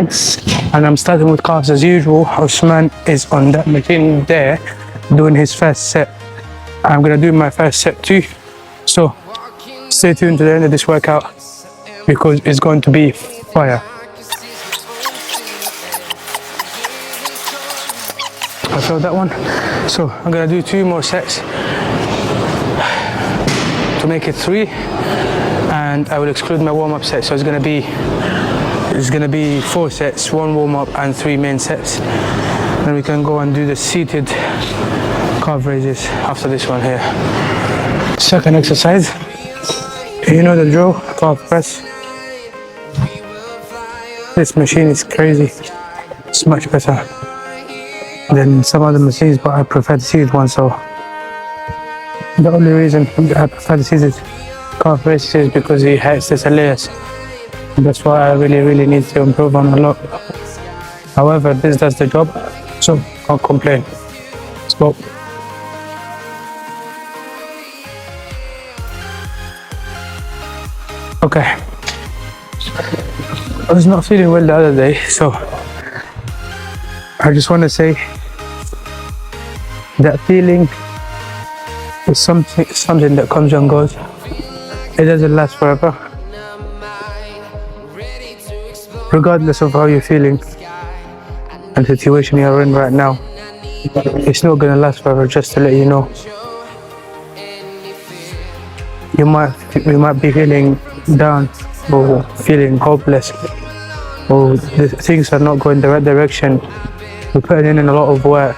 legs, and I'm starting with calves as usual. Osman is on that machine there doing his first set. I'm gonna do my first set too, so stay tuned to the end of this workout because it's going to be fire. I failed that one, so I'm gonna do 2 more sets to make it 3, and I will exclude my warm-up set, so it's gonna be 4 sets, 1 warm-up and 3 main sets. Then we can go and do the seated calf raises after this one here. Second exercise, you know the drill, calf press. This machine is crazy. It's much better than some other machines, but I prefer the seated one. So the only reason I prefer the seated calf raises is because it has this layers. That's why I really need to improve on a lot. However, this does the job, so can't complain. Let's go. Okay. I was not feeling well the other day, so I just want to say that feeling is something that comes and goes. It doesn't last forever. Regardless of how you're feeling and the situation you're in right now, it's not gonna last forever. Just to let you know, you might be feeling down or feeling hopeless, or things are not going the right direction. You're putting in a lot of work.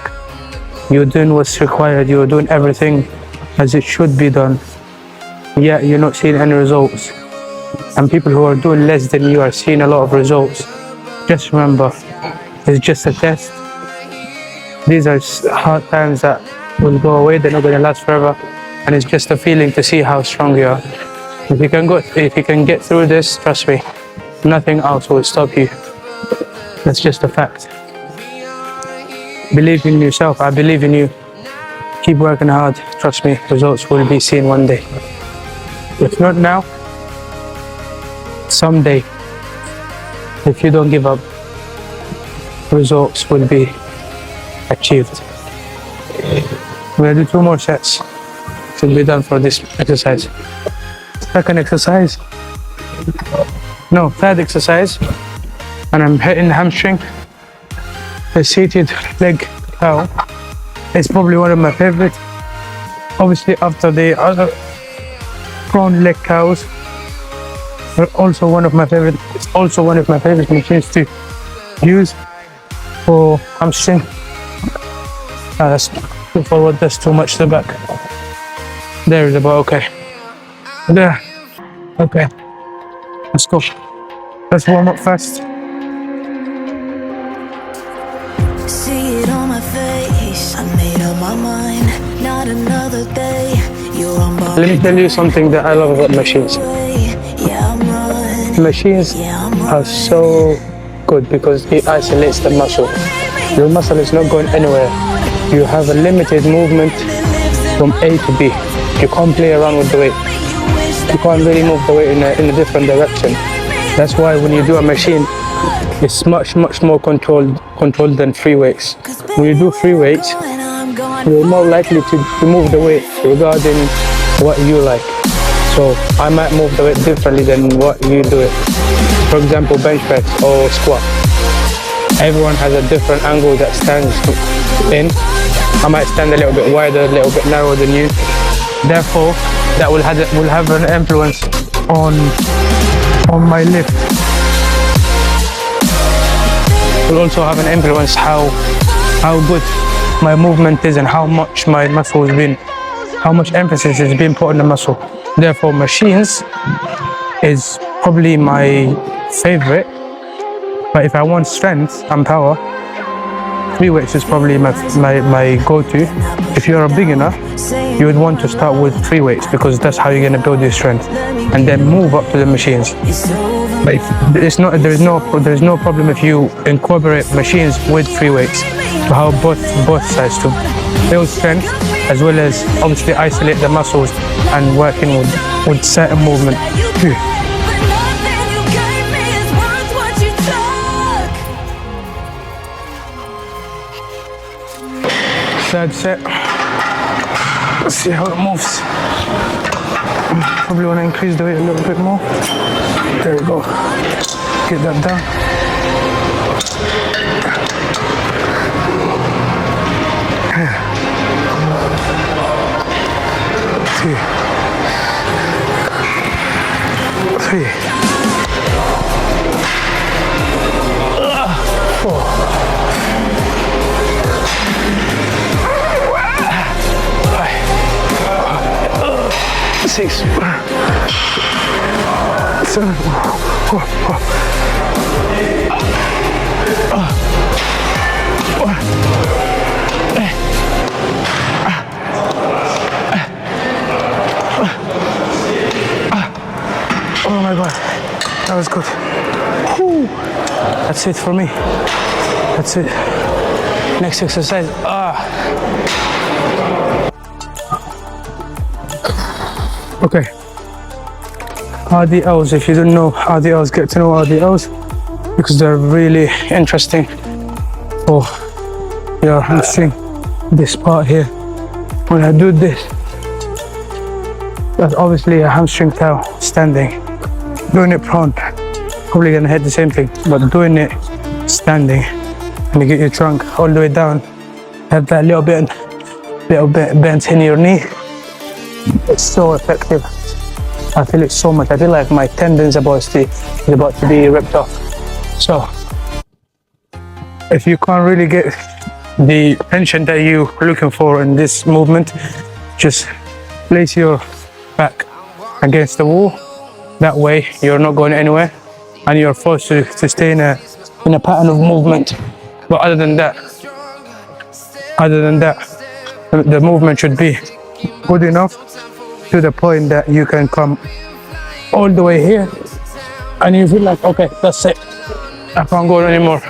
You're doing what's required. You're doing everything as it should be done. Yet you're not seeing any results. And people who are doing less than you are seeing a lot of results. Just remember, it's just a test. These are hard times that will go away. They're not going to last forever. And it's just a feeling to see how strong you are. If you can get through this, trust me, nothing else will stop you. That's just a fact. Believe in yourself. I believe in you. Keep working hard. Trust me, results will be seen one day. If not now, someday. If you don't give up, results will be achieved. We're gonna do 2 more sets. Should be done for this exercise. Third exercise, and I'm hitting the hamstring. The seated leg curl is probably one of my favorite. Obviously, after the other prone leg curls, but also one of my favorite. It's also one of my favorite machines to use for hamstring. That's too forward. That's too much to the back. There is about okay. There. Okay. Let's go. Let's warm up first. See it on my face. I made up my mind. Not another day. You're on board. Let me tell you something that I love about machines. Machines are so good because it isolates the muscle. Your muscle is not going anywhere. You have a limited movement from A to B. You can't play around with the weight. You can't really move the weight in a different direction. That's why when you do a machine, it's much more controlled than free weights. When you do free weights, you're more likely to move the weight regarding what you like. So I might move the weight differently than what you do it. For example, bench press or squat. Everyone has a different angle that stands in. I might stand a little bit wider, a little bit narrower than you. Therefore, that will have an influence on my lift. Will also have an influence how good my movement is and how much my muscle has been, how much emphasis is being put on the muscle. Therefore, machines is probably my favorite. But if I want strength and power, free weights is probably my go-to. If you're a beginner, you would want to start with free weights because that's how you're going to build your strength, and then move up to the machines. But there's no problem if you incorporate machines with free weights to have both sides to build strength as well as obviously isolate the muscles and working with certain movement. Third set. Let's see how it moves. Probably want to increase the weight a little bit more. There we go. Get that down. Two. 3. 4. 6, 7, oh my god, that was good. Whew. That's it for me. That's it. Next exercise. Okay. RDLs, if you don't know RDLs, get to know RDLs because they're really interesting for your hamstring. This part here, when I do this, that's obviously a hamstring curl standing. Doing it prone, probably gonna hit the same thing, but doing it standing and you get your trunk all the way down, have that little bit bent in your knee. It's so effective. I feel it so much. I feel like my tendons are about to be ripped off. So if you can't really get the tension that you're looking for in this movement, just place your back against the wall. That way you're not going anywhere and you're forced to stay in a pattern of movement. But other than that, the movement should be good enough to the point that you can come all the way here and you feel like, okay, that's it. I can't go anymore.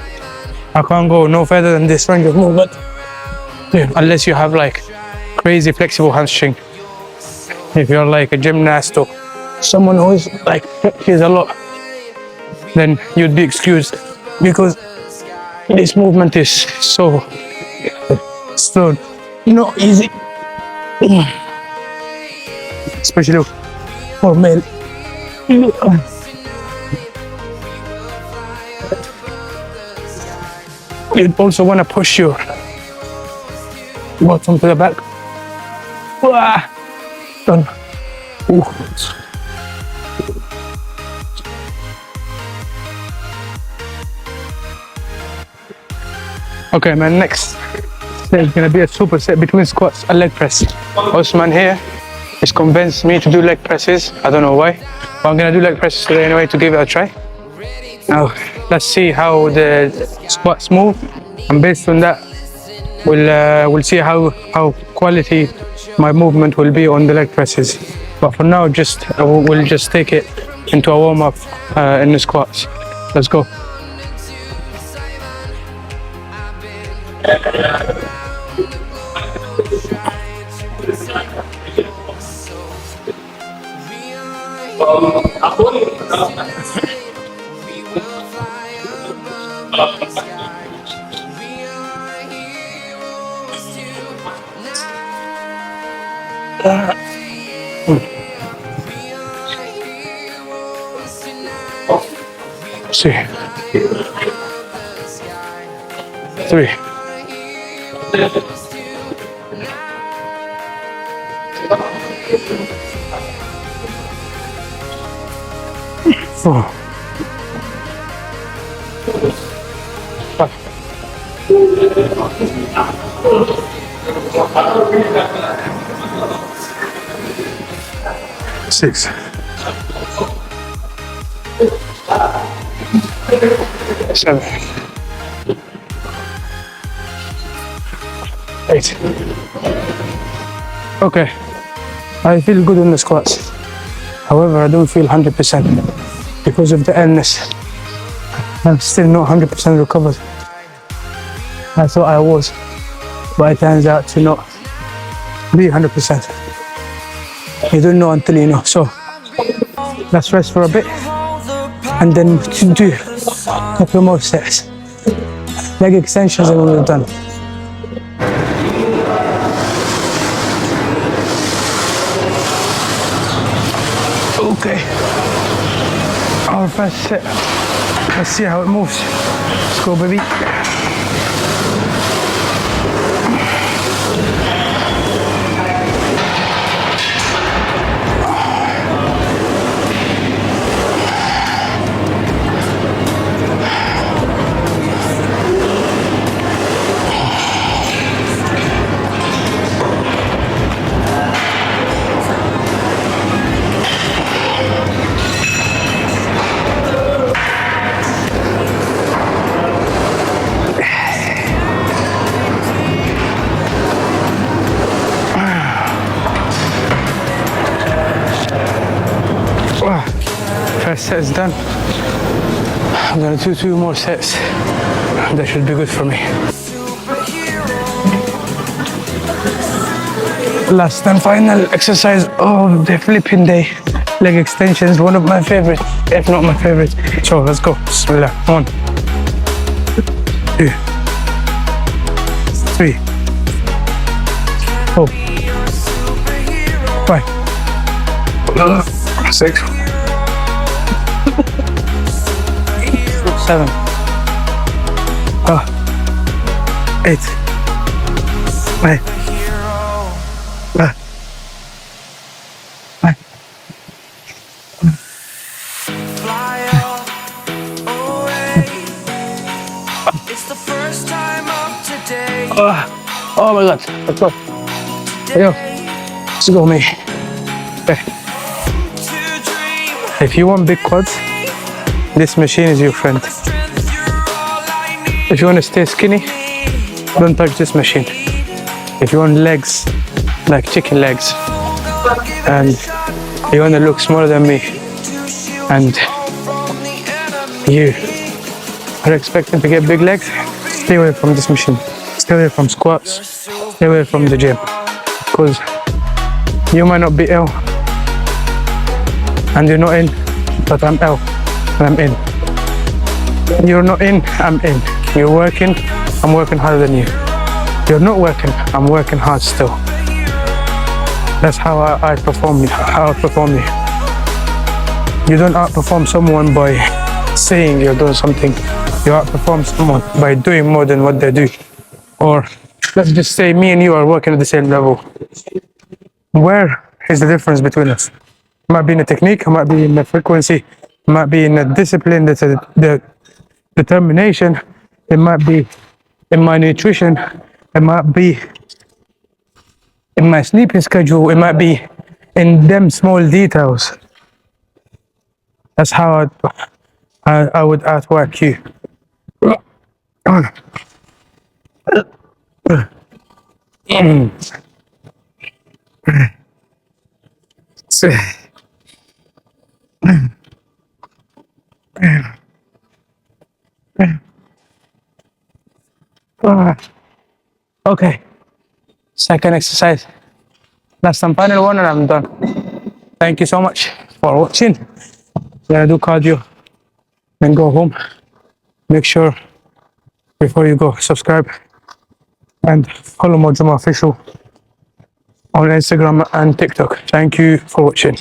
I can't go no further than this range of movement. Yeah, unless you have like crazy flexible hamstring. If you're like a gymnast or someone who is like practices a lot, then you'd be excused because this movement is so not easy. Especially for male. You'd also want to push your bottom to the back. Done. Ooh. Okay, my next set is gonna be a superset between squats and leg press. Osman here is convinced me to do leg presses. I don't know why, but I'm gonna do leg presses today anyway to give it a try. Now, let's see how the squats move, and based on that, we'll see how quality my movement will be on the leg presses. But for now, we'll just take it into a warm up in the squats. Let's go. See. 3. 4. 5. 6. 7. 8. Okay, I feel good on the squats. However, I don't feel 100% because of the illness. I'm still not 100% recovered. I thought I was, but it turns out to not be 100%. You don't know until you know. So let's rest for a bit and then do a couple more sets. Leg extensions and we're done. Okay. Our first set. Let's see how it moves. Let's go, baby. First set is done. I'm gonna do 2 more sets. That should be good for me. Last and final exercise of the flipping day. Leg extensions, one of my favorite, if not my favorite. So let's go. Bismillah. 1, 2, 3, 4, 5, 6, 7, 8, 9, 9. It's the first time of today. Oh my God, let's go. Yo, let's go, me. Okay. If you want big quads, this machine is your friend. If you want to stay skinny, don't touch this machine. If you want legs, like chicken legs, and you want to look smaller than me, and you are expecting to get big legs, stay away from this machine. Stay away from squats, stay away from the gym. Because you might not be ill, and you're not in, but I'm ill, and I'm in. You're not in, I'm in. You're working, I'm working harder than you. You're not working, I'm working hard still. That's how I outperform you. You don't outperform someone by saying you're doing something. You outperform someone by doing more than what they do. Or let's just say me and you are working at the same level. Where is the difference between us? It might be in the technique, it might be in the frequency, it might be in the discipline, the determination, it might be in my nutrition, it might be in my sleeping schedule, it might be in them small details. That's how I would outwork you. Okay, second exercise. Last and final one, and I'm done. Thank you so much for watching. Gonna do cardio, then go home. Make sure before you go, subscribe and follow Mo Juma Official on Instagram and TikTok. Thank you for watching.